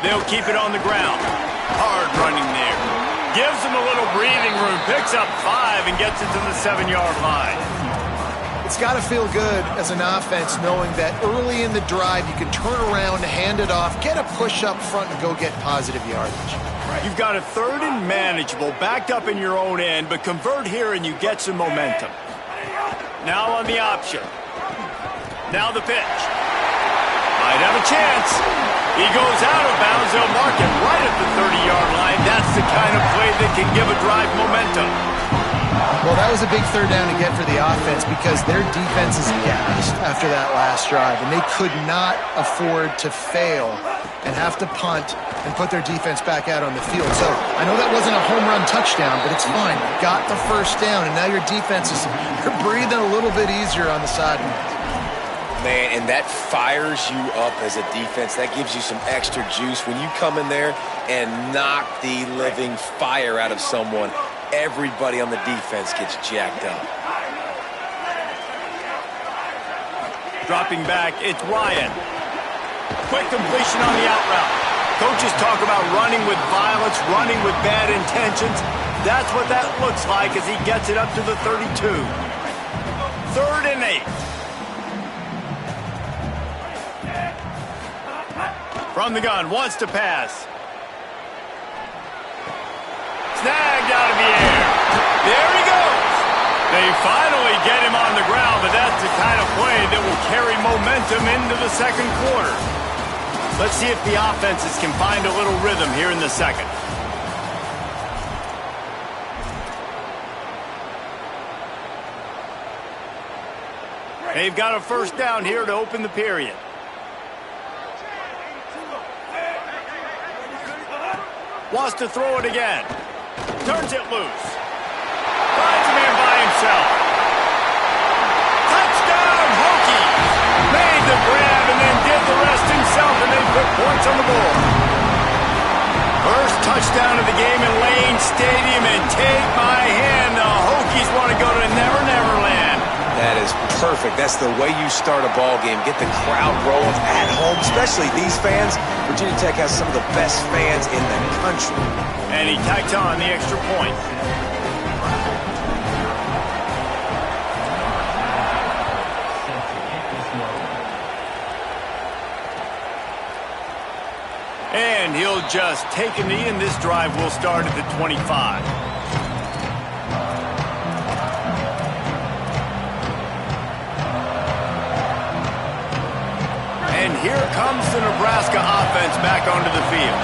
They'll keep it on the ground. Hard running there. Gives them a little breathing room. Picks up 5 and gets it to the 7-yard line. It's got to feel good as an offense knowing that early in the drive you can turn around, hand it off, get a push up front, and go get positive yardage. You've got a 3rd and manageable backed up in your own end, but convert here and you get some momentum. Now on the option. Now the pitch. Might have a chance. He goes out of bounds. They'll mark him right at the 30-yard line. That's the kind of play that can give a drive momentum. Well, that was a big 3rd down to get for the offense because their defense is gassed after that last drive, and they could not afford to fail and have to punt and put their defense back out on the field. So I know that wasn't a home run touchdown, but it's fine. You got the 1st down, and now your defense is breathing a little bit easier on the sidelines. Man, and that fires you up as a defense. That gives you some extra juice. When you come in there and knock the living fire out of someone, everybody on the defense gets jacked up. Dropping back, it's Ryan. Quick completion on the out route. Coaches talk about running with violence, running with bad intentions. That's what that looks like as he gets it up to the 32. 3rd and 8. From the gun, wants to pass. Snagged out of the air. There he goes. They finally get him on the ground, but that's the kind of play that will carry momentum into the 2nd quarter. Let's see if the offenses can find a little rhythm here in the 2nd. They've got a 1st down here to open the period. Wants to throw it again. Turns it loose. Finds a man by himself. Touchdown, Hokies! Made the grab and then did the rest himself, and they put points on the board. First touchdown of the game in Lane Stadium, and take my hand, the Hokies want to go to Never Never Land. That is perfect. That's the way you start a ball game. Get the crowd rolling at home, especially these fans. Virginia Tech has some of the best fans in the country. And he tags on the extra point. And he'll just take a knee, and this drive will start at the 25. And here comes the Nebraska offense back onto the field.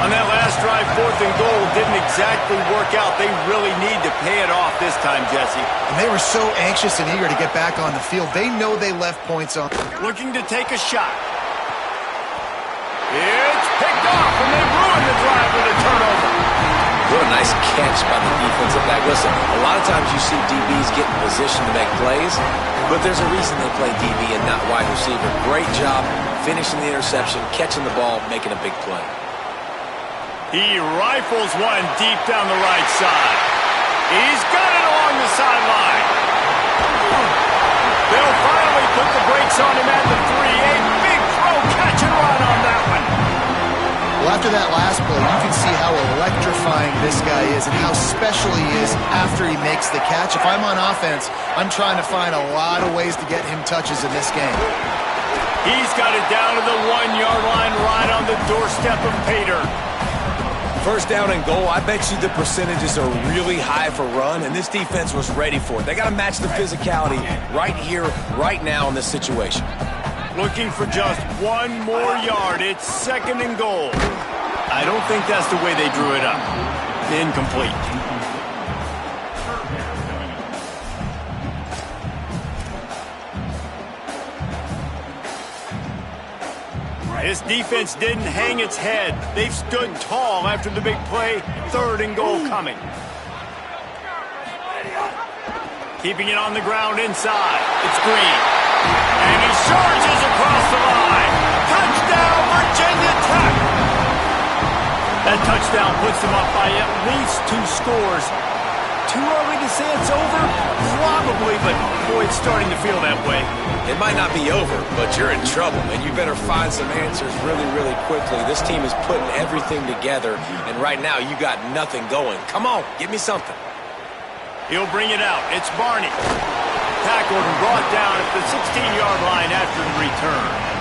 On that last drive, 4th and goal didn't exactly work out. They really need to pay it off this time, Jesse. And they were so anxious and eager to get back on the field. They know they left points on. Looking to take a shot. It's picked off, and they ruined the drive with a turnover. What a nice catch by the defensive back. Listen, a lot of times you see DBs get in position to make plays, but there's a reason they play DB and not wide receiver. Great job finishing the interception, catching the ball, making a big play. He rifles one deep down the right side. He's got it along the sideline. They'll finally put the brakes on him at the 3. A big throw, catch and run on that one. Well, after that last play, you can see how electrifying this guy is and how special he is after he makes the catch. If I'm on offense, I'm trying to find a lot of ways to get him touches in this game. He's got it down to the 1-yard line right on the doorstep of Pater. 1st down and goal, I bet you the percentages are really high for run, and this defense was ready for it. They got to match the physicality right here, right now in this situation. Looking for just 1 more yard. It's 2nd and goal. I don't think that's the way they drew it up. Incomplete. This defense didn't hang its head. They've stood tall after the big play. 3rd and goal coming. Keeping it on the ground inside. It's Green. And he charges across the line. Touchdown, Virginia Tech. That touchdown puts them up by at least 2 scores. too early to say it's over? Probably, but boy, it's starting to feel that way. It might not be over, but you're in trouble, and you better find some answers really, really quickly. This team is putting everything together, and right now you got nothing going. Come on, give me something. He'll bring it out. It's Barney. Tackled and brought down at the 16-yard line after the return.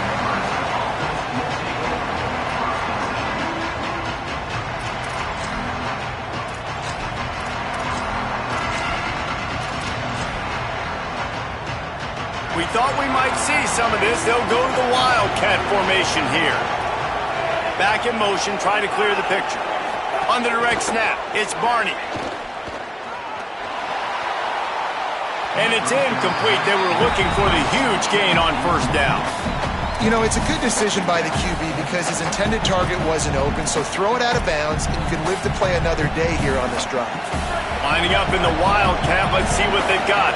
We thought we might see some of this. They'll go to the Wildcat formation here. Back in motion, trying to clear the picture. On the direct snap, it's Barney. And it's incomplete. They were looking for the huge gain on first down. You know, it's a good decision by the QB because his intended target wasn't open, so throw it out of bounds, and you can live to play another day here on this drive. Lining up in the Wildcat. Let's see what they've got.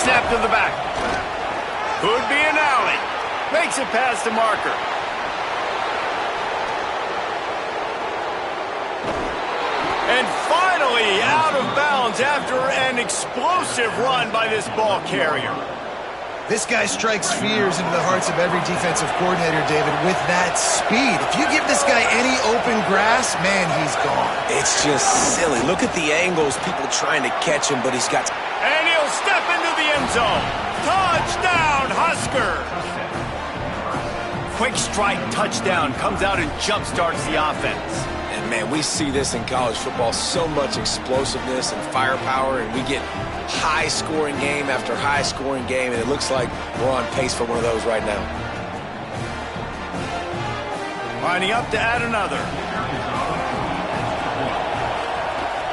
Snap to the back. Could be an alley. Makes it past the marker. And finally out of bounds after an explosive run by this ball carrier. This guy strikes fears into the hearts of every defensive coordinator, David, with that speed. If you give this guy any open grass, man, he's gone. It's just silly. Look at the angles, people trying to catch him, but he's got... And he'll step into the end zone. Touchdown, Huskers! Quick strike touchdown comes out and jump-starts the offense. And, man, we see this in college football, so much explosiveness and firepower, and we get high-scoring game after high-scoring game, and it looks like we're on pace for one of those right now. Lining up to add another.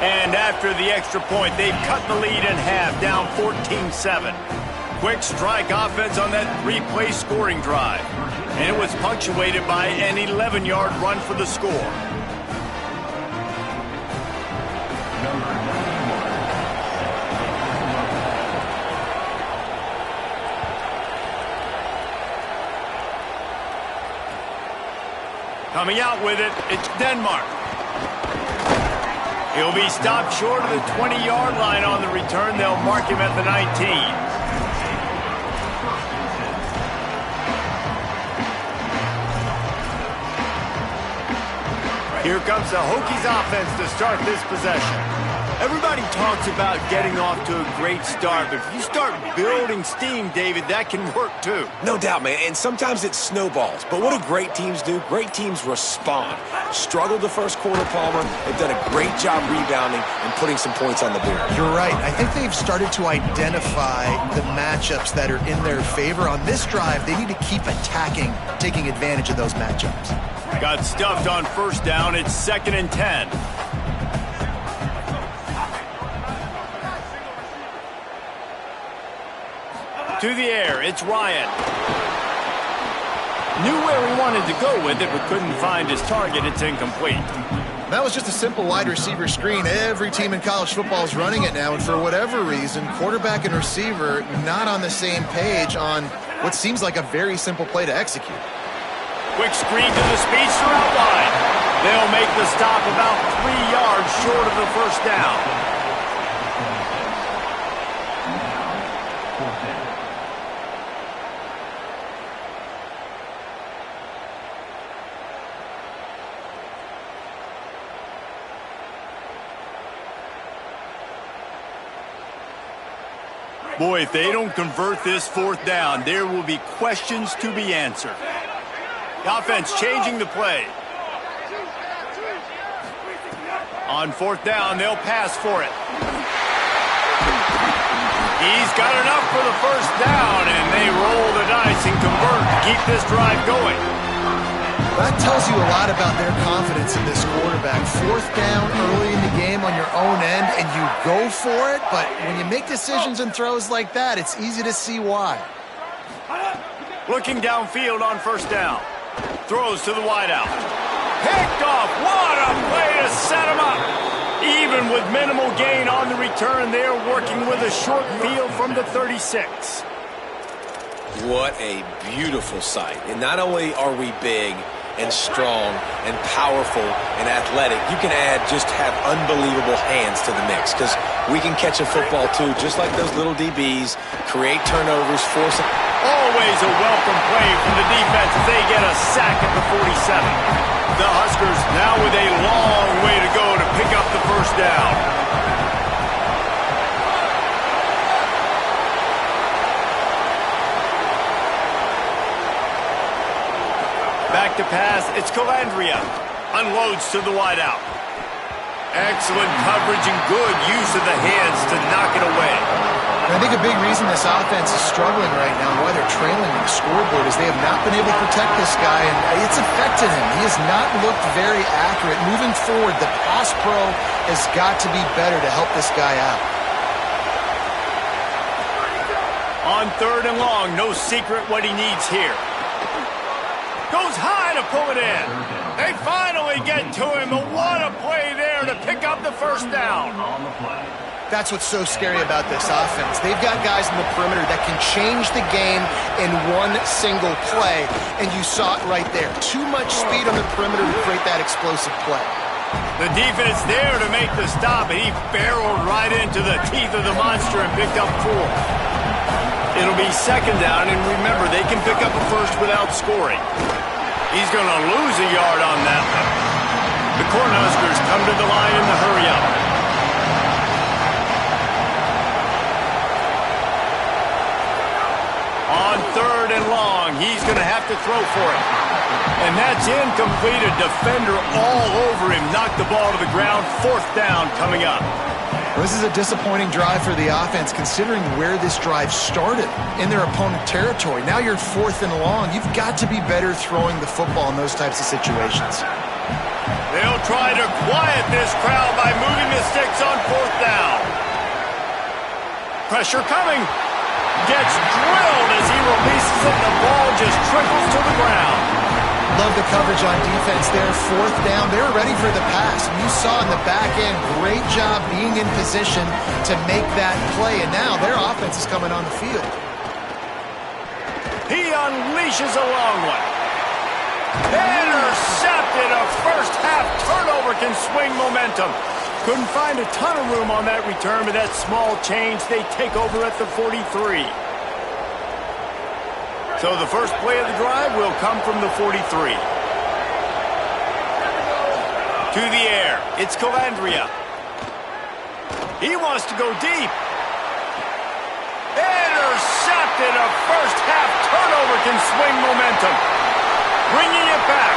And after the extra point, they've cut the lead in half, down 14-7. Quick strike offense on that three-play scoring drive. And it was punctuated by an 11-yard run for the score. Coming out with it, it's Denmark. He'll be stopped short of the 20-yard line on the return. They'll mark him at the 19. Here comes the Hokies offense to start this possession. Everybody talks about getting off to a great start, but if you start building steam, David, that can work too. No doubt, man, and sometimes it snowballs. But what do great teams do? Great teams respond. Struggled the first quarter, Palmer. They've done a great job rebounding and putting some points on the board. You're right. I think they've started to identify the matchups that are in their favor. On this drive, they need to keep attacking, taking advantage of those matchups. Got stuffed on first down. It's 2nd and 10. To the air, it's Ryan. Knew where he wanted to go with it, but couldn't find his target. It's incomplete. That was just a simple wide receiver screen. Every team in college football is running it now, and for whatever reason, quarterback and receiver not on the same page on what seems like a very simple play to execute. Quick screen to the speedster out wide. They'll make the stop about 3 yards short of the first down. Boy, if they don't convert this fourth down, there will be questions to be answered. The offense changing the play. On fourth down, they'll pass for it. He's got enough for the first down, and they roll the dice and convert to keep this drive going. That tells you a lot about their confidence in this quarterback. Fourth down early in the game on your own end, and you go for it, but when you make decisions and throws like that, it's easy to see why. Looking downfield on first down. Throws to the wideout. Picked off. What a play to set him up. Even with minimal gain on the return, they're working with a short field from the 36. What a beautiful sight. And not only are we big and strong and powerful and athletic, you can have unbelievable hands to the mix, because we can catch a football too, just like those little DBs, create turnovers, force it. Always a welcome play from the defense as they get a sack at the 47. The Huskers now with a long way to go to pick up the first down. Back to pass, it's Calandria. Unloads to the wideout. Excellent coverage and good use of the hands to knock it away. And I think a big reason this offense is struggling right now and why they're trailing in the scoreboard is they have not been able to protect this guy, and it's affected him. He has not looked very accurate. Moving forward, the pass pro has got to be better to help this guy out. On 3rd and long, no secret what he needs here. Goes high to pull it in. They finally get to him, but what a play there to pick up the first down. That's what's so scary about this offense. They've got guys in the perimeter that can change the game in one single play, and you saw it right there. Too much speed on the perimeter to create that explosive play. The defense there to make the stop, and he barreled right into the teeth of the monster and picked up 4. It'll be 2nd down, and remember, they can pick up a first without scoring. He's going to lose a yard on that one. The Cornhuskers come to the line in the hurry-up. On 3rd and long, he's going to have to throw for it. And that's incomplete. A defender all over him. Knocked the ball to the ground. 4th down coming up. This is a disappointing drive for the offense, considering where this drive started in their opponent territory. Now you're 4th and long. You've got to be better throwing the football in those types of situations. They'll try to quiet this crowd by moving the sticks on 4th down. Pressure coming. Gets drilled as he releases it. The ball just trickles to the ground. Love the coverage on defense there. 4th down. They were ready for the pass. And you saw in the back end, great job being in position to make that play. And now their offense is coming on the field. He unleashes a long one. Intercepted. A first-half turnover can swing momentum. Couldn't find a ton of room on that return, but that small change, they take over at the 43. So the first play of the drive will come from the 43. To the air, it's Calandria. He wants to go deep. Intercepted. A first-half turnover can swing momentum. Bringing it back.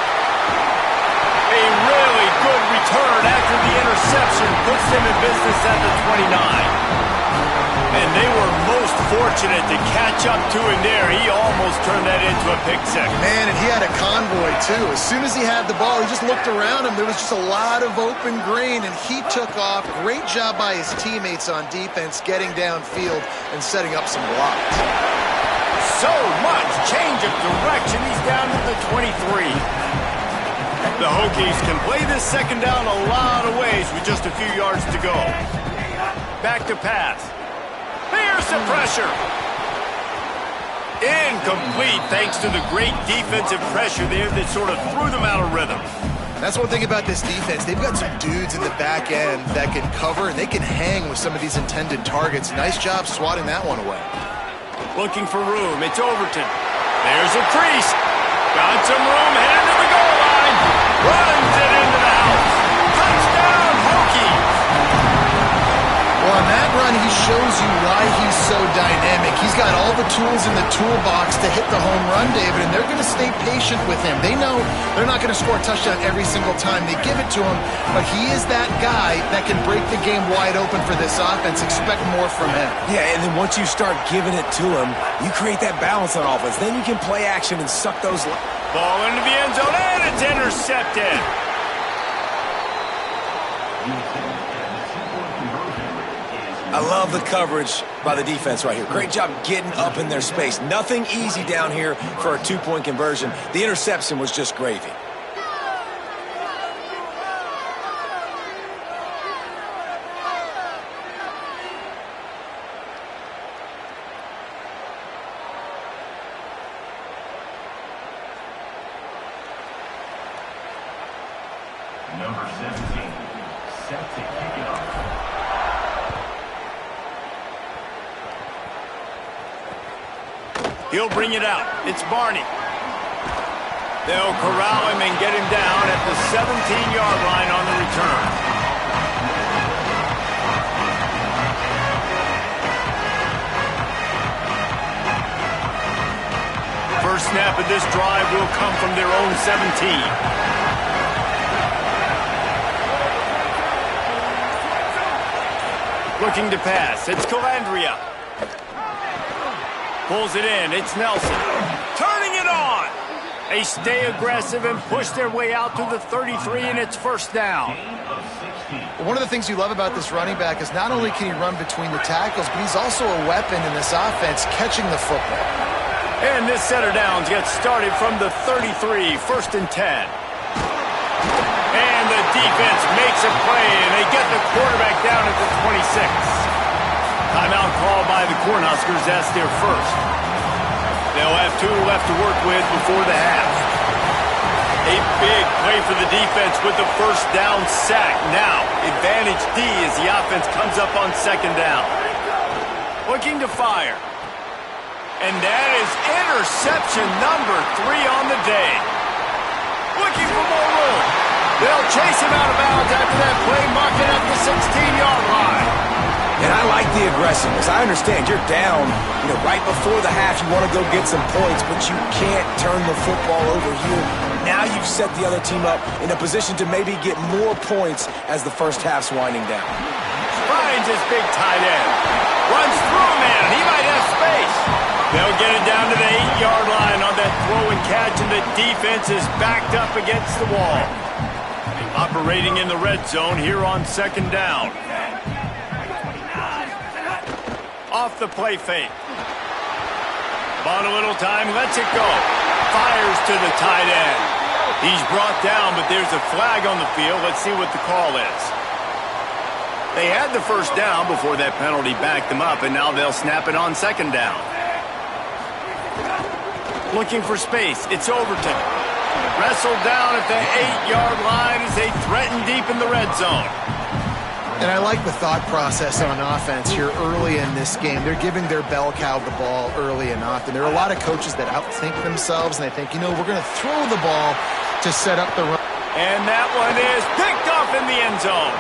A really good return after the interception puts them in business at the 29. And they were most fortunate to catch up to him there. He almost turned that into a pick six. Man, and he had a convoy, too. As soon as he had the ball, he just looked around him. There was just a lot of open green, and he took off. Great job by his teammates on defense, getting downfield and setting up some blocks. So much change of direction. He's down to the 23. The Hokies can play this 2nd down a lot of ways with just a few yards to go. Back to pass. There's the pressure. Incomplete thanks to the great defensive pressure there that sort of threw them out of rhythm. That's one thing about this defense. They've got some dudes in the back end that can cover, and they can hang with some of these intended targets. Nice job swatting that one away. Looking for room. It's Overton. There's a crease. Got some room. Headed to the goal line. Runs it into the house. Touchdown, Hokies. Well, on that run, he shows you why he's so dynamic. He's got all the tools in the toolbox to hit the home run, David, and they're going to stay patient with him. They know they're not going to score a touchdown every single time they give it to him, but he is that guy that can break the game wide open for this offense. Expect more from him. Yeah, and then once you start giving it to him, you create that balance on offense. Then you can play action and suck those. Ball into the end zone, and it's intercepted. I love the coverage by the defense right here. Great job getting up in their space. Nothing easy down here for a 2-point conversion. The interception was just gravy. Number 17, set to kick it off. He'll bring it out. It's Barney. They'll corral him and get him down at the 17-yard line on the return. First snap of this drive will come from their own 17. Looking to pass. It's Calandria. Pulls it in. It's Nelson. Turning it on. They stay aggressive and push their way out to the 33, and it's first down. One of the things you love about this running back is not only can he run between the tackles, but he's also a weapon in this offense catching the football. And this set of downs gets started from the 33, first and 10. And the defense makes a play, and they get the quarterback down at the 26. Timeout called by the Cornhuskers. That's their first. They'll have 2 left to work with before the half. A big play for the defense with the first down sack. Now, advantage D as the offense comes up on second down. Looking to fire. And that is interception number 3 on the day. Looking for more room. They'll chase him out of bounds after that play, marking at the 16-yard line. And I like the aggressiveness. I understand you're down, right before the half. You want to go get some points, but you can't turn the football over here. Now you've set the other team up in a position to maybe get more points as the first half's winding down. Finds his big tight end. Runs through a man. He might have space. They'll get it down to the 8-yard line on that throw and catch, and the defense is backed up against the wall. Operating in the red zone here on second down. Off the play fake. Bought a little time, lets it go. Fires to the tight end. He's brought down, but there's a flag on the field. Let's see what the call is. They had the first down before that penalty backed them up, and now they'll snap it on second down. Looking for space. It's Overton. Wrestled down at the 8-yard line as they threaten deep in the red zone. And I like the thought process on offense here early in this game. They're giving their bell cow the ball early and often. There are a lot of coaches that outthink themselves, and they think, we're going to throw the ball to set up the run. And that one is picked off in the end zone.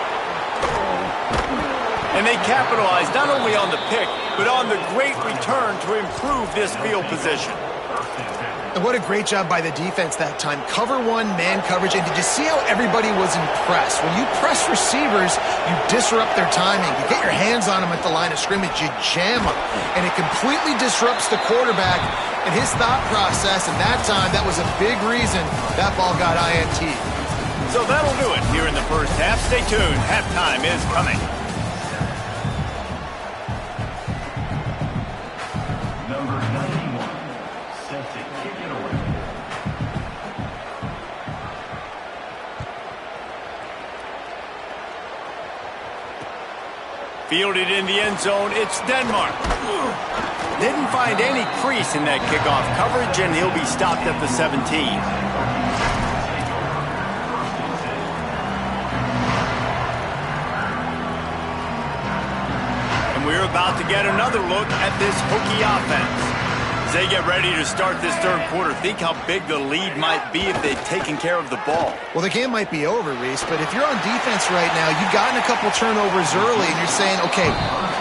And they capitalize not only on the pick, but on the great return to improve this field position. And what a great job by the defense that time. Cover 1, man coverage. And did you see how everybody was impressed? When you press receivers, you disrupt their timing. You get your hands on them at the line of scrimmage. You jam them. And it completely disrupts the quarterback and his thought process. And that time, that was a big reason that ball got INT. So that'll do it here in the first half. Stay tuned. Halftime is coming. Number 91, set to kick it away. Fielded in the end zone, it's Denmark. Didn't find any crease in that kickoff coverage, and he'll be stopped at the 17. We're about to get another look at this Hokie offense. As they get ready to start this third quarter, think how big the lead might be if they've taken care of the ball. Well, the game might be over, Reese, but if you're on defense right now, you've gotten a couple turnovers early, and you're saying, okay,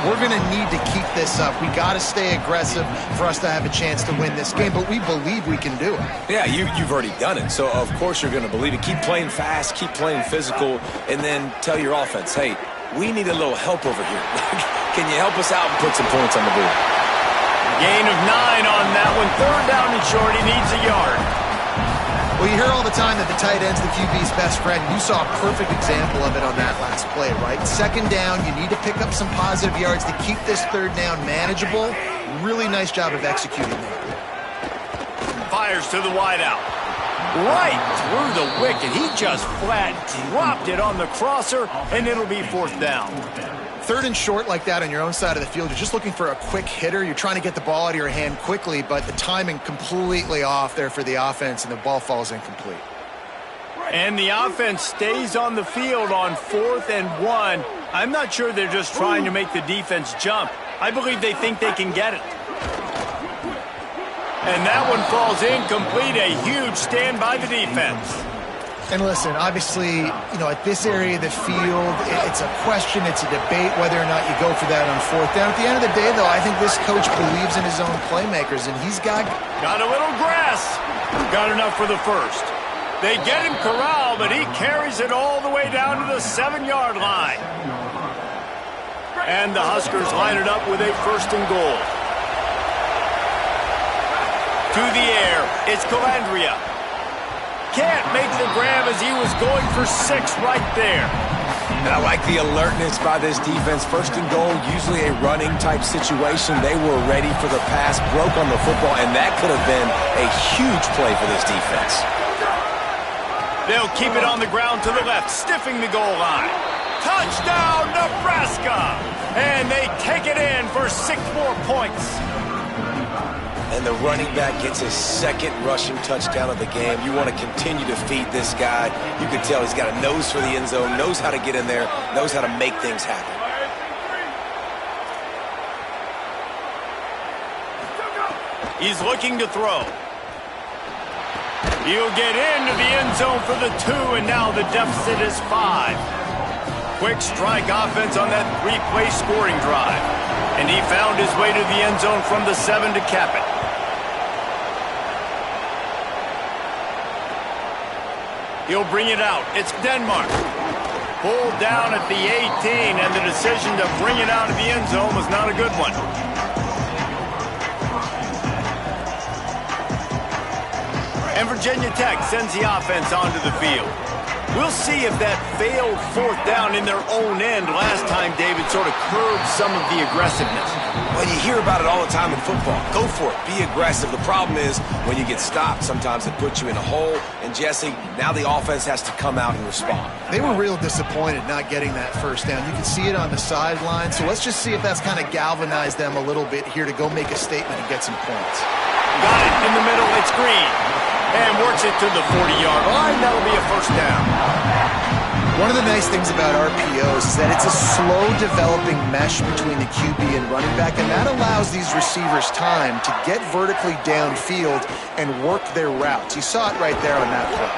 we're going to need to keep this up. We got to stay aggressive for us to have a chance to win this game, but we believe we can do it. Yeah, you've already done it, so of course you're going to believe it. Keep playing fast, keep playing physical, and then tell your offense, hey, we need a little help over here. Can you help us out and put some points on the board? Gain of 9 on that one. Third down and short. He needs a yard. Well, you hear all the time that the tight end's the QB's best friend. You saw a perfect example of it on that last play, right? Second down, you need to pick up some positive yards to keep this third down manageable. Really nice job of executing there. Fires to the wideout. Right through the wicket. He just flat dropped it on the crosser, and it'll be fourth down. Third and short like that on your own side of the field, you're just looking for a quick hitter. You're trying to get the ball out of your hand quickly, but the timing completely off there for the offense, and the ball falls incomplete. And the offense stays on the field on 4th and 1. I'm not sure they're just trying to make the defense jump. I believe they think they can get it. And that one falls incomplete. A huge stand by the defense. And listen, obviously, at this area of the field, it's a question, it's a debate whether or not you go for that on 4th down. At the end of the day, though, I think this coach believes in his own playmakers, and he's got a little grass. Got enough for the first. They get him corralled, but he carries it all the way down to the 7-yard line. And the Huskers line it up with a 1st and goal. To the air, it's Calandria. Can't make the grab as he was going for 6 right there. And I like the alertness by this defense. 1st and goal, usually a running type situation. They were ready for the pass, broke on the football, and that could have been a huge play for this defense. They'll keep it on the ground to the left, stiffing the goal line. Touchdown, Nebraska! And they take it in for 6 more points. And the running back gets his 2nd rushing touchdown of the game. You want to continue to feed this guy. You can tell he's got a nose for the end zone, knows how to get in there, knows how to make things happen. He's looking to throw. He'll get into the end zone for the 2, and now the deficit is 5. Quick strike offense on that 3-play scoring drive. And he found his way to the end zone from the 7 to cap it. He'll bring it out. It's Denmark. Pulled down at the 18, and the decision to bring it out of the end zone was not a good one. And Virginia Tech sends the offense onto the field. We'll see if that failed 4th down in their own end last time, David, sort of curbed some of the aggressiveness. Well, you hear about it all the time in football. Go for it. Be aggressive. The problem is when you get stopped, sometimes it puts you in a hole. And, Jesse, now the offense has to come out and respond. They were real disappointed not getting that 1st down. You can see it on the sideline. So let's just see if that's kind of galvanized them a little bit here to go make a statement and get some points. Got it in the middle. It's Green. And works it to the 40-yard line. That'll be a 1st down. One of the nice things about RPOs is that it's a slow-developing mesh between the QB and running back, and that allows these receivers time to get vertically downfield and work their routes. You saw it right there on that play.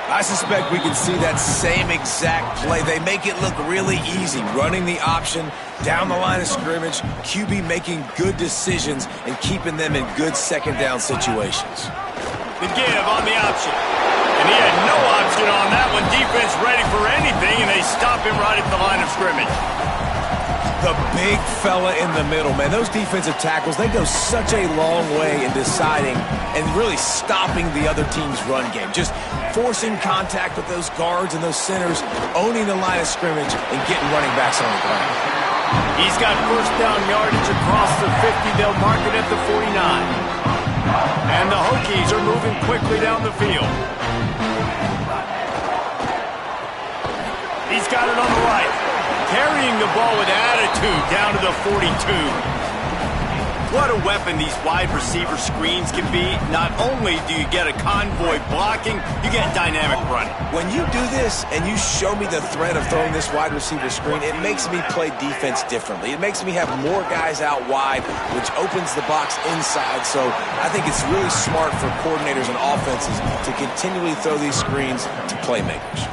I suspect we can see that same exact play. They make it look really easy, running the option down the line of scrimmage, QB making good decisions and keeping them in good 2nd down situations. The give on the option. And he had no option on that one. Defense ready for anything, and they stop him right at the line of scrimmage. The big fella in the middle, man. Those defensive tackles, they go such a long way in deciding and really stopping the other team's run game. Just forcing contact with those guards and those centers, owning the line of scrimmage, and getting running backs on the ground. He's got 1st down yardage across the 50. They'll mark it at the 49. And the Hokies are moving quickly down the field. He's got it on the right. Carrying the ball with attitude down to the 42. What a weapon these wide receiver screens can be. Not only do you get a convoy blocking, you get dynamic running. When you do this and you show me the threat of throwing this wide receiver screen, it makes me play defense differently. It makes me have more guys out wide, which opens the box inside. So I think it's really smart for coordinators and offenses to continually throw these screens to playmakers.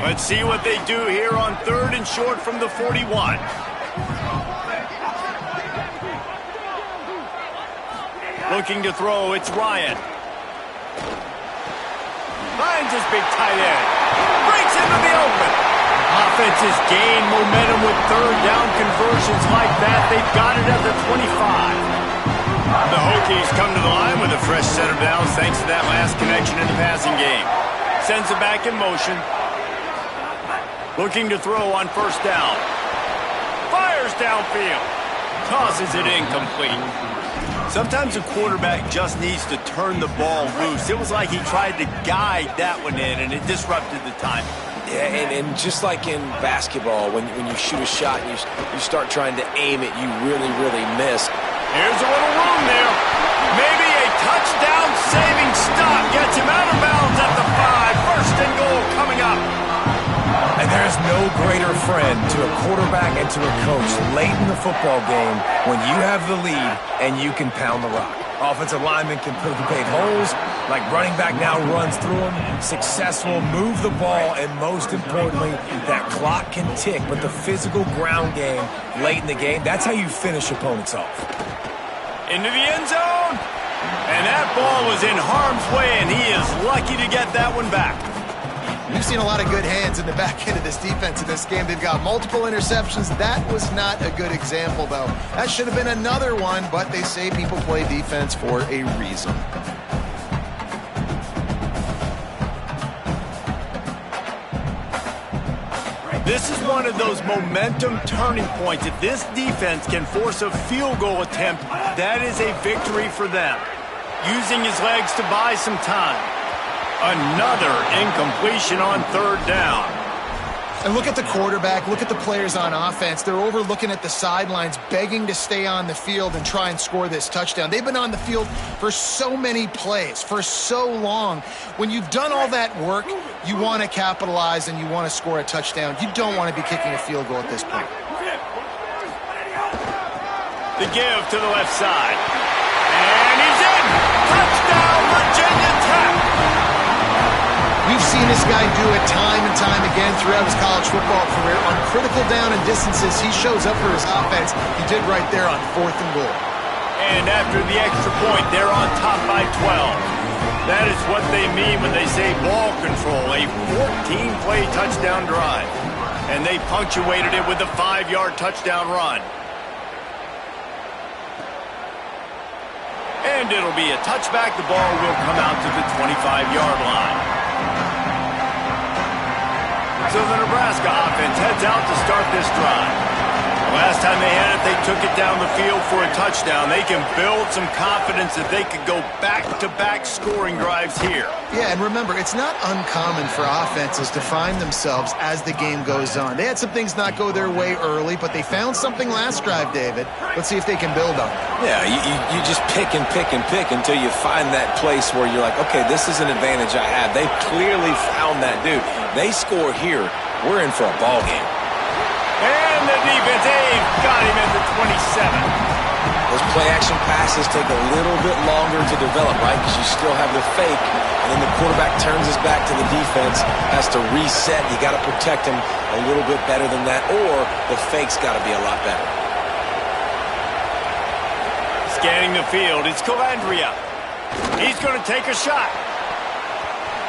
Let's see what they do here on 3rd and short from the 41. Looking to throw, it's Ryan. Finds his big tight end. Breaks into the open. Offenses gain momentum with 3rd down conversions like that. They've got it at the 25. The Hokies come to the line with a fresh set of downs thanks to that last connection in the passing game. Sends it back in motion. Looking to throw on 1st down. Fires downfield. Tosses it incomplete. Sometimes a quarterback just needs to turn the ball loose. It was like he tried to guide that one in, and it disrupted the time. Yeah, and just like in basketball, when you shoot a shot and you start trying to aim it, you really, really miss. Here's a little room there. Maybe a touchdown-saving stop gets him out of bounds at the 5. greater friend to a quarterback and to a coach late in the football game when you have the lead and you can pound the rock. Offensive linemen can pave holes, like running back now runs through them, successful, move the ball, and most importantly, that clock can tick, but the physical ground game late in the game, that's how you finish opponents off. Into the end zone, and that ball was in harm's way, and he is lucky to get that one back. We've seen a lot of good hands in the back end of this defense in this game. They've got multiple interceptions. That was not a good example, though. That should have been another one, but they say people play defense for a reason. This is one of those momentum turning points. If this defense can force a field goal attempt, that is a victory for them. Using his legs to buy some time. Another incompletion on third down. And look at the quarterback, look at the players on offense. They're over looking at the sidelines, begging to stay on the field and try and score this touchdown. They've been on the field for so many plays, for so long. When you've done all that work, you want to capitalize and you want to score a touchdown. You don't want to be kicking a field goal at this point. The give to the left side. And he's in! Touchdown, Virginia Tech! We've seen this guy do it time and time again throughout his college football career. On critical down and distances, he shows up for his offense. He did right there on 4th and goal. And after the extra point, they're on top by 12. That is what they mean when they say ball control, a 14-play touchdown drive. And they punctuated it with a 5-yard touchdown run. And it'll be a touchback. The ball will come out to the 25-yard line. So the Nebraska offense heads out to start this drive. Last time they had it, they took it down the field for a touchdown. They can build some confidence that they could go back-to-back scoring drives here. Yeah, and remember, it's not uncommon for offenses to find themselves as the game goes on. They had some things not go their way early, but they found something last drive, David. Let's see if they can build on it. Yeah, you just pick and pick and pick until you find that place where you're like, okay, this is an advantage I have. They clearly found that dude. They score here, we're in for a ball game. And the defense, got him at the 27. Those play-action passes take a little bit longer to develop, right? Because you still have the fake, and then the quarterback turns his back to the defense, has to reset. You got to protect him a little bit better than that, or the fake's got to be a lot better. Scanning the field, it's Calandria. He's going to take a shot.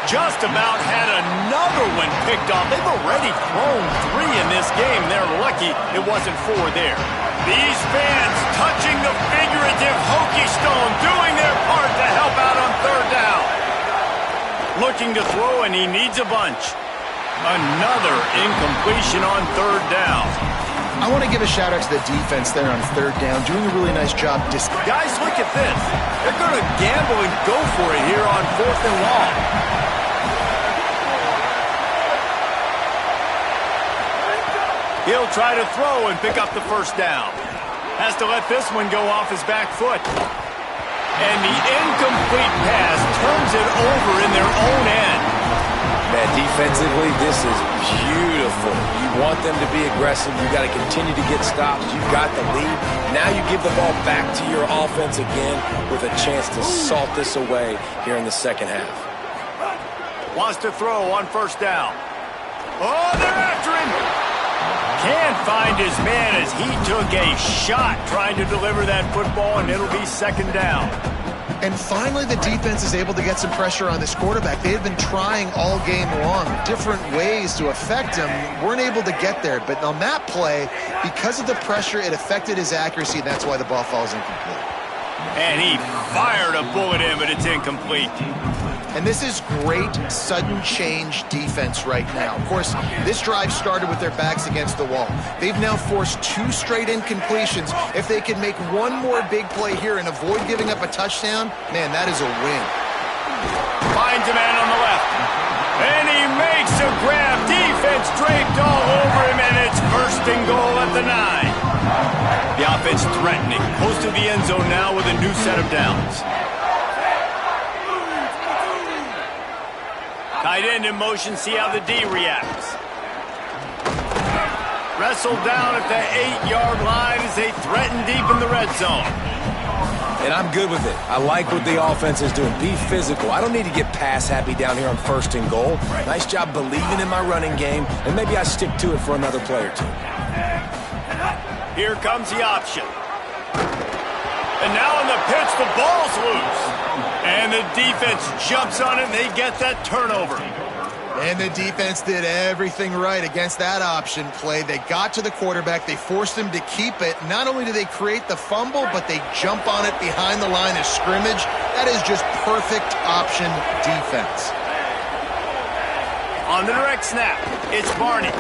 Just about had another one picked off. They've already thrown 3 in this game. They're lucky it wasn't 4 there. These fans touching the figurative hokey stone, doing their part to help out on third down. Looking to throw, and he needs a bunch. Another incompletion on third down. I want to give a shout-out to the defense there on third down, doing a really nice job. Guys, look at this. They're going to gamble and go for it here on 4th and long. He'll try to throw and pick up the first down. Has to let this one go off his back foot. And the incomplete pass turns it over in their own end. Man, defensively, this is beautiful. You want them to be aggressive. You got to continue to get stops. You've got the lead. Now you give the ball back to your offense again with a chance to salt this away here in the second half. Wants to throw on first down. Oh, they're after him. Can't find his man as he took a shot trying to deliver that football, and it'll be second down. And finally, the defense is able to get some pressure on this quarterback. They had been trying all game long, different ways to affect him. Weren't able to get there. But on that play, because of the pressure, it affected his accuracy, and that's why the ball falls incomplete. And he fired a bullet in, but it's incomplete. And this is great sudden change defense right now. Of course, this drive started with their backs against the wall. They've now forced 2 straight incompletions. If they can make one more big play here and avoid giving up a touchdown, man, that is a win. Finds a man on the left. And he makes a grab. Defense draped all over him, and it's first and goal at the 9. The offense threatening. Close to the end zone now with a new set of downs. Tight end in motion, see how the D reacts. Wrestled down at the 8-yard line as they threaten deep in the red zone. And I'm good with it. I like what the offense is doing. Be physical. I don't need to get pass happy down here on 1st and goal. Nice job believing in my running game, and maybe I stick to it for another play or two. Here comes the option. And now on the pitch, the ball's loose. And the defense jumps on it, and they get that turnover. And the defense did everything right against that option play. They got to the quarterback. They forced him to keep it. Not only do they create the fumble, but they jump on it behind the line of scrimmage. That is just perfect option defense. On the direct snap, it's Barney.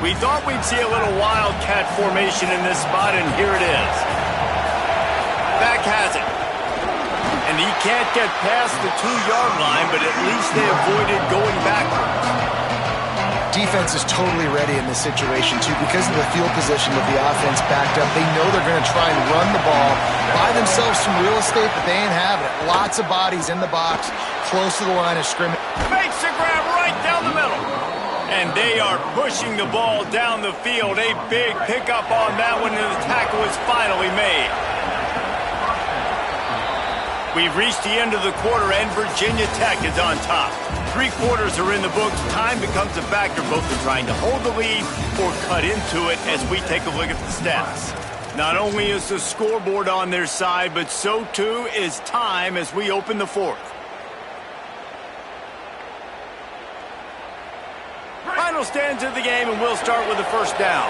We thought we'd see a little wildcat formation in this spot, and here it is. Beck has it. And he can't get past the 2-yard line, but at least they avoided going backwards. Defense is totally ready in this situation, too, because of the field position of the offense backed up. They know they're going to try and run the ball, buy themselves some real estate, but they ain't having it. Lots of bodies in the box, close to the line of scrimmage. Makes the grab right down the middle. And they are pushing the ball down the field. A big pickup on that one, and the tackle is finally made. We've reached the end of the quarter, and Virginia Tech is on top. 3 quarters are in the books. Time becomes a factor both in trying to hold the lead or cut into it as we take a look at the stats. Not only is the scoreboard on their side, but so too is time as we open the 4th. Final stands of the game, and we'll start with the first down.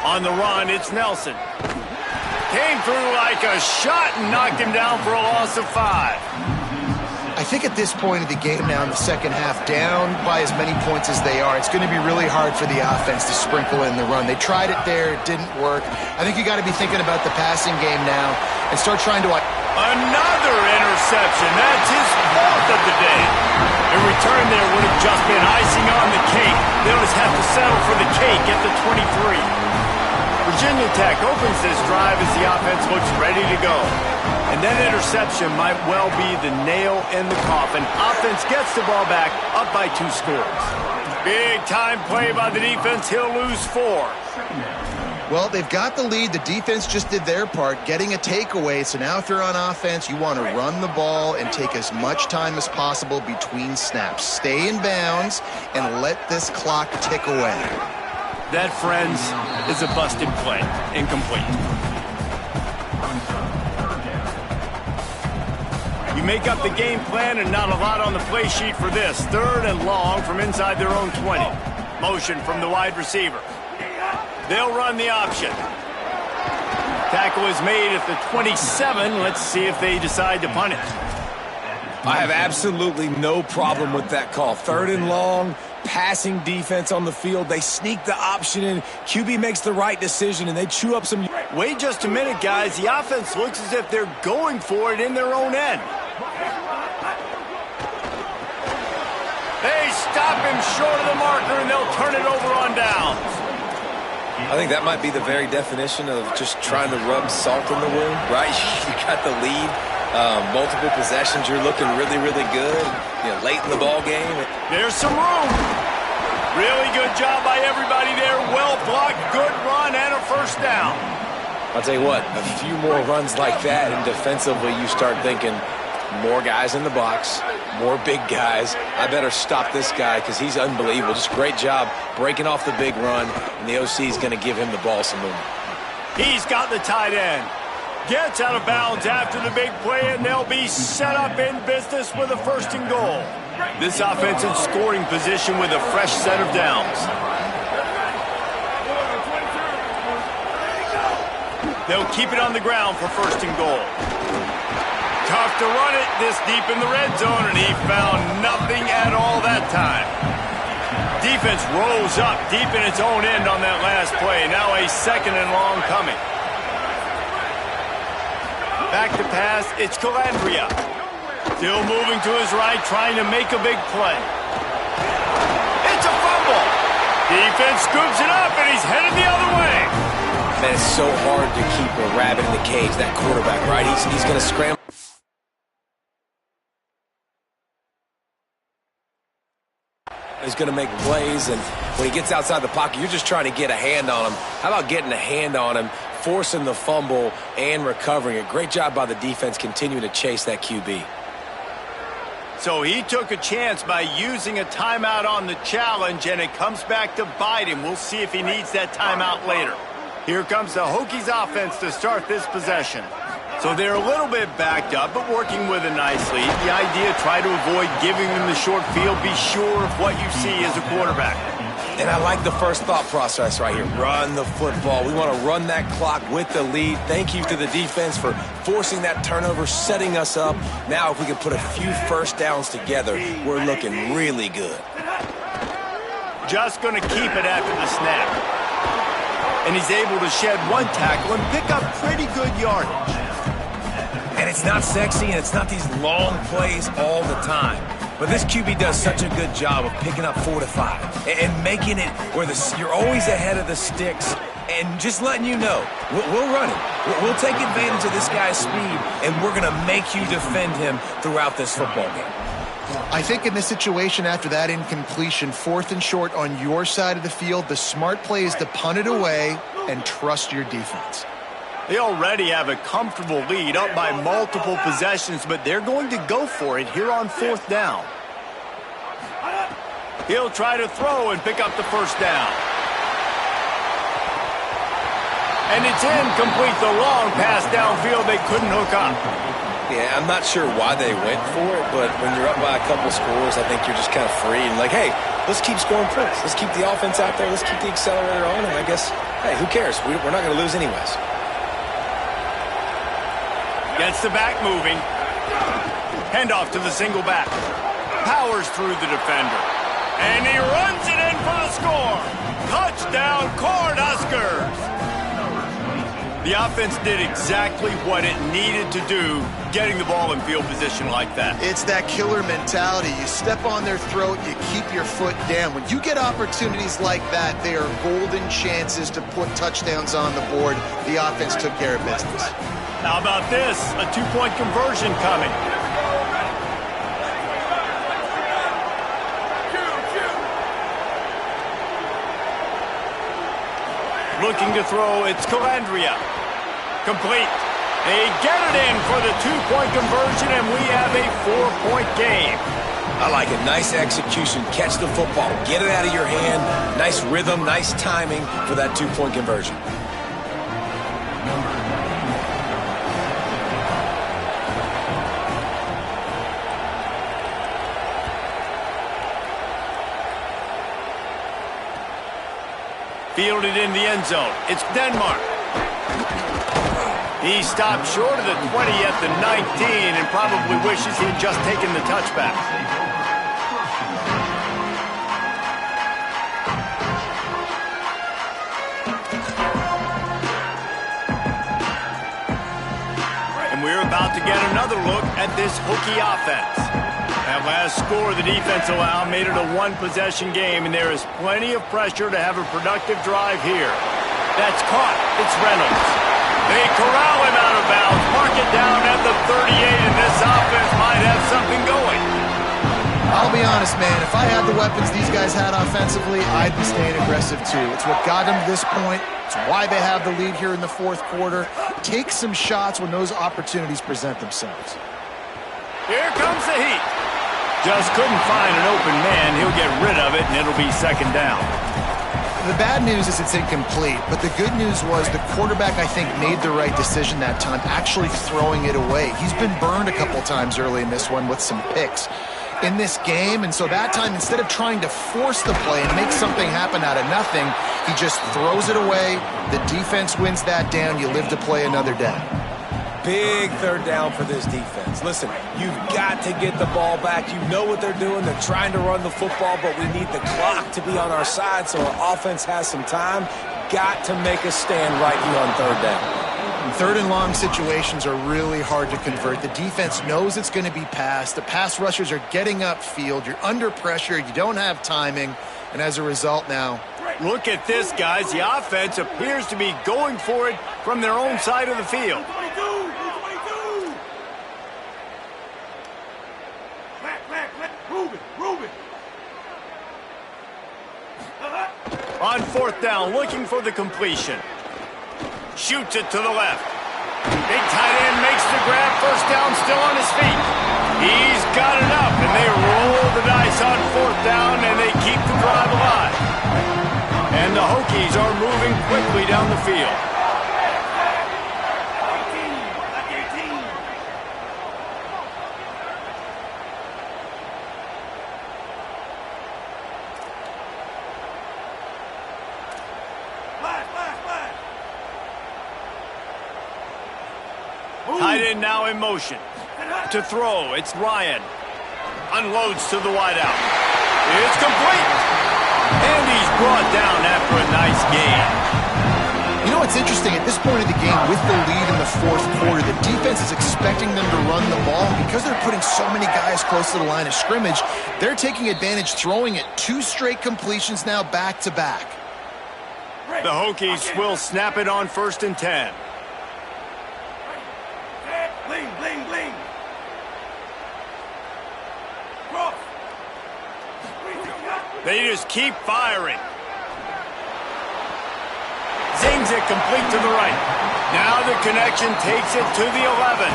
On the run, it's Nelson. Came through like a shot and knocked him down for a loss of 5. I think at this point of the game now in the second half, down by as many points as they are, it's going to be really hard for the offense to sprinkle in the run. They tried it there. It didn't work. I think you got to be thinking about the passing game now and start trying to... Another interception. That's his 4th of the day. A return there would have just been icing on the cake. They'll just have to settle for the cake at the 23. Virginia Tech opens this drive as the offense looks ready to go. And that interception might well be the nail in the coffin. Offense gets the ball back, up by 2 scores. Big time play by the defense. He'll lose 4. Well, they've got the lead. The defense just did their part, getting a takeaway. So now if you're on offense, you want to run the ball and take as much time as possible between snaps. Stay in bounds and let this clock tick away. That, friends, is a busted play. Incomplete. You make up the game plan and not a lot on the play sheet for this. 3rd and long from inside their own 20. Motion from the wide receiver. They'll run the option. Tackle is made at the 27. Let's see if they decide to punt it. I have absolutely no problem with that call. 3rd and long, passing defense on the field. They sneak the option in. QB makes the right decision, and they chew up some... Wait just a minute, guys. The offense looks as if they're going for it in their own end. They stop him short of the marker, and they'll turn it over on downs. I think that might be the very definition of just trying to rub salt in the wound, right? You got the lead, multiple possessions, you're looking really, really good, late in the ball game. There's some room. Really good job by everybody there. Well blocked, good run, and a first down. I'll tell you what, a few more runs like that, and defensively you start thinking, more guys in the box, more big guys. I better stop this guy because he's unbelievable. Just great job breaking off the big run, and the OC is going to give him the ball some movement. He's got the tight end. Gets out of bounds after the big play, and they'll be set up in business with a 1st and goal. This offense in scoring position with a fresh set of downs. They'll keep it on the ground for 1st and goal. Tough to run it this deep in the red zone, and he found nothing at all that time. Defense rose up deep in its own end on that last play. Now a 2nd and long coming. Back to pass, it's Calandria. Still moving to his right, trying to make a big play. It's a fumble. Defense scoops it up, and he's headed the other way. Man, it's so hard to keep a rabbit in the cage, that quarterback, right? He's going to scramble. He's going to make plays, and when he gets outside the pocket, you're just trying to get a hand on him. How about getting a hand on him, forcing the fumble, and recovering it? Great job by the defense continuing to chase that QB. So he took a chance by using a timeout on the challenge, and it comes back to bite him. We'll see if he needs that timeout later. Here comes the Hokies offense to start this possession. So they're a little bit backed up, but working with a nice lead. The idea, try to avoid giving them the short field. Be sure of what you see as a quarterback. And I like the first thought process right here. Run the football. We want to run that clock with the lead. Thank you to the defense for forcing that turnover, setting us up. Now if we can put a few first downs together, we're looking really good. Just going to keep it after the snap. And he's able to shed one tackle and pick up pretty good yardage. And it's not sexy, and it's not these long plays all the time. But this QB does such a good job of picking up 4 to 5 and making it where you're always ahead of the sticks and just letting you know, we'll run it. We'll take advantage of this guy's speed, and we're going to make you defend him throughout this football game. I think in this situation, after that incompletion, 4th and short on your side of the field, the smart play is to punt it away and trust your defense. They already have a comfortable lead up by multiple possessions, but they're going to go for it here on 4th down. He'll try to throw and pick up the first down. And it's incomplete. The long pass downfield, they couldn't hook up. Yeah, I'm not sure why they went for it, but when you're up by a couple scores, I think you're just kind of free and like, hey, let's keep scoring points. Let's keep the offense out there. Let's keep the accelerator on, and I guess, hey, who cares? We're not going to lose anyways. Gets the back moving. Handoff to the single back. Powers through the defender. And he runs it in for the score. Touchdown, Cornhuskers. The offense did exactly what it needed to do, getting the ball in field position like that. It's that killer mentality. You step on their throat, you keep your foot down. When you get opportunities like that, they are golden chances to put touchdowns on the board. The offense took care of business. How about this? A 2-point conversion coming. Looking to throw, it's Calandria. Complete. They get it in for the 2-point conversion, and we have a 4-point game. I like it. Nice execution. Catch the football. Get it out of your hand. Nice rhythm, nice timing for that 2-point conversion. Fielded in the end zone. It's Denmark. He stopped short of the 20 at the 19 and probably wishes he had just taken the touchback. And we're about to get another look at this Hokie offense. That last score the defense allowed made it a one-possession game, and there is plenty of pressure to have a productive drive here. That's caught. It's Reynolds. They corral him out of bounds, mark it down at the 38, and this offense might have something going. I'll be honest, man. If I had the weapons these guys had offensively, I'd be staying aggressive too. It's what got them to this point. It's why they have the lead here in the 4th quarter. Take some shots when those opportunities present themselves. Here comes the heat. Just couldn't find an open man. He'll get rid of it, and it'll be 2nd down. The bad news is it's incomplete, but the good news was the quarterback, I think, made the right decision that time, actually throwing it away. He's been burned a couple times early in this one with some picks in this game, and so that time, instead of trying to force the play and make something happen out of nothing, he just throws it away. The defense wins that down. You live to play another day. Big 3rd down for this defense. Listen, you've got to get the ball back. You know what they're doing. They're trying to run the football, but we need the clock to be on our side so our offense has some time. Got to make a stand right here on 3rd down. 3rd and long situations are really hard to convert. The defense knows it's going to be passed. The pass rushers are getting upfield. You're under pressure. You don't have timing. And as a result now, Look at this, guys. The offense appears to be going for it from their own side of the field. On fourth down, looking for the completion. Shoots it to the left. Big tight end makes the grab. First down, still on his feet. He's got it up, and they roll the dice on fourth down, and they keep the drive alive. And the Hokies are moving quickly down the field. Tight end now in motion. To throw, it's Ryan. Unloads to the wideout. It's complete. And he's brought down after a nice gain. You know what's interesting? At this point of the game, with the lead in the fourth quarter, the defense is expecting them to run the ball. Because they're putting so many guys close to the line of scrimmage, they're taking advantage, throwing it 2 straight completions now back-to-back. The Hokies will snap it on 1st and 10. They just keep firing. Zings it complete to the right. Now the connection takes it to the 11.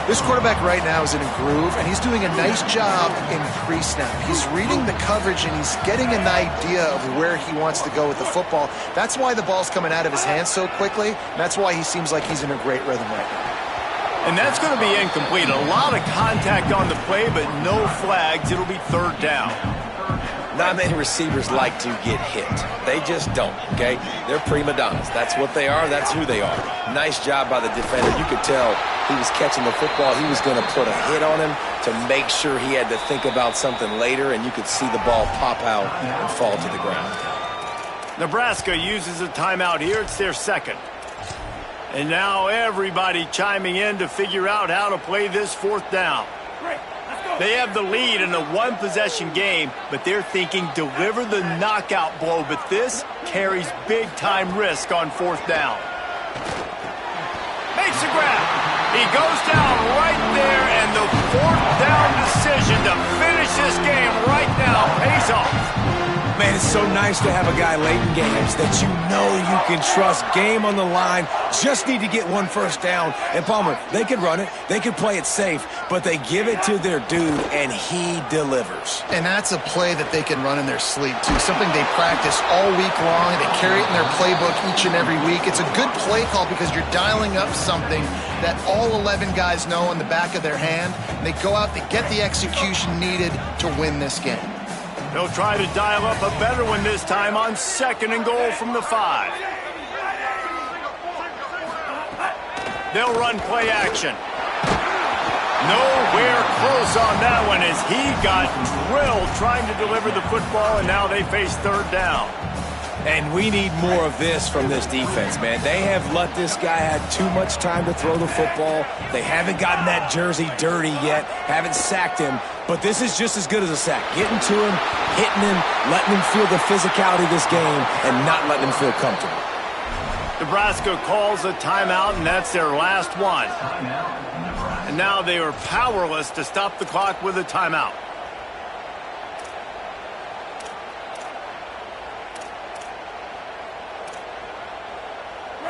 This quarterback right now is in a groove, and he's doing a nice job in pre-snap. He's reading the coverage, and he's getting an idea of where he wants to go with the football. That's why the ball's coming out of his hands so quickly. And that's why he seems like he's in a great rhythm right now. And that's going to be incomplete. A lot of contact on the play, but no flags. It'll be 3rd down. Not many receivers like to get hit. They just don't, okay? They're prima donnas. That's what they are. That's who they are. Nice job by the defender. You could tell he was catching the football. He was going to put a hit on him to make sure he had to think about something later, and you could see the ball pop out and fall to the ground. Nebraska uses a timeout here. It's their 2nd. And now everybody chiming in to figure out how to play this 4th down. They have the lead in a 1-possession game, but they're thinking deliver the knockout blow. But this carries big-time risk on 4th down. Makes a grab. He goes down right there, and the 4th down decision to finish this game right now pays off. Man, it's so nice to have a guy late in games that you know you can trust. Game on the line. Just need to get 1 first down. And Palmer, they could run it. They could play it safe. But they give it to their dude, and he delivers. And that's a play that they can run in their sleep, too. Something they practice all week long. They carry it in their playbook each and every week. It's a good play call because you're dialing up something that all 11 guys know in the back of their hand. They go out, they get the execution needed to win this game. They'll try to dial up a better one this time on 2nd and goal from the 5. They'll run play action. Nowhere close on that one as he got drilled trying to deliver the football, and now they face 3rd down. And we need more of this from this defense, man. They have let this guy have too much time to throw the football. They haven't gotten that jersey dirty yet, haven't sacked him. But this is just as good as a sack. Getting to him, hitting him, letting him feel the physicality of this game, and not letting him feel comfortable. Nebraska calls a timeout, and that's their last one. And now they are powerless to stop the clock with a timeout.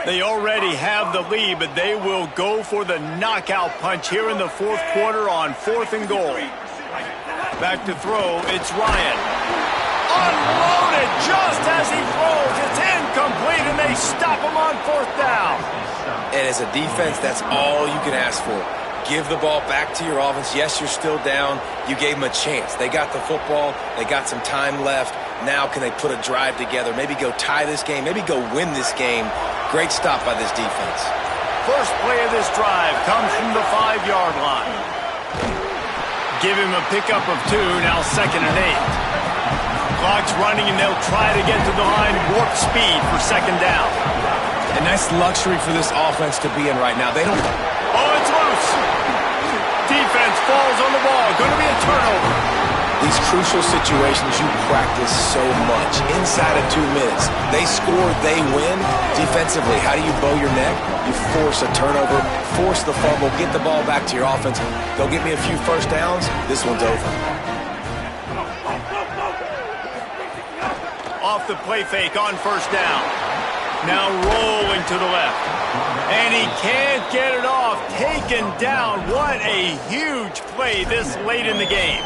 They already have the lead, but they will go for the knockout punch here in the 4th quarter on 4th and goal. Back to throw, it's Ryan. Unloaded just as he throws. It's incomplete, and they stop him on 4th down. And as a defense, that's all you can ask for. Give the ball back to your offense. Yes, you're still down. You gave them a chance. They got the football. They got some time left. Now can they put a drive together, maybe go tie this game, maybe go win this game. Great stop by this defense. First play of this drive comes from the 5-yard line. Give him a pickup of 2, now 2nd and 8. Clock's running, and they'll try to get to the line, warp speed for 2nd down. A nice luxury for this offense to be in right now. They don't... Oh, it's loose. Defense falls on the ball. Going to be a turnover. These crucial situations you practice so much. Inside of 2 minutes, they score, they win. Defensively, how do you bow your neck? You force a turnover, force the fumble, get the ball back to your offense. Go get me a few first downs. This one's over. Off the play fake on first down. Now rolling to the left. And he can't get it off. Taken down. What a huge play this late in the game.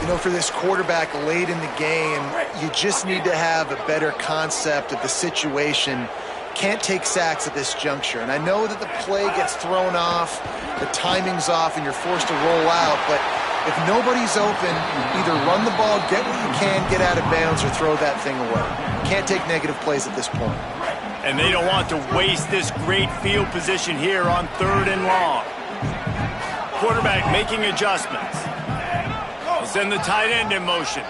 You know, for this quarterback late in the game, you just need to have a better concept of the situation. Can't take sacks at this juncture. And I know that the play gets thrown off, the timing's off, and you're forced to roll out. But if nobody's open, either run the ball, get what you can, get out of bounds, or throw that thing away. Can't take negative plays at this point. And they don't want to waste this great field position here on 3rd and long. Quarterback making adjustments. He'll send the tight end in motion.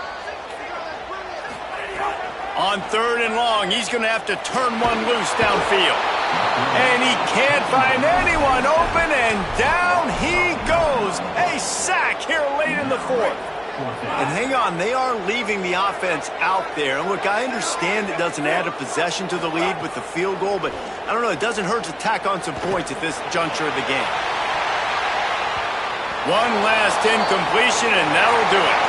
On 3rd and long, he's going to have to turn one loose downfield. And he can't find anyone open, and down he goes. A sack here late in the 4th. And hang on, they are leaving the offense out there. And look, I understand it doesn't add a possession to the lead with the field goal, but I don't know, it doesn't hurt to tack on some points at this juncture of the game. One last incompletion, and that'll do it.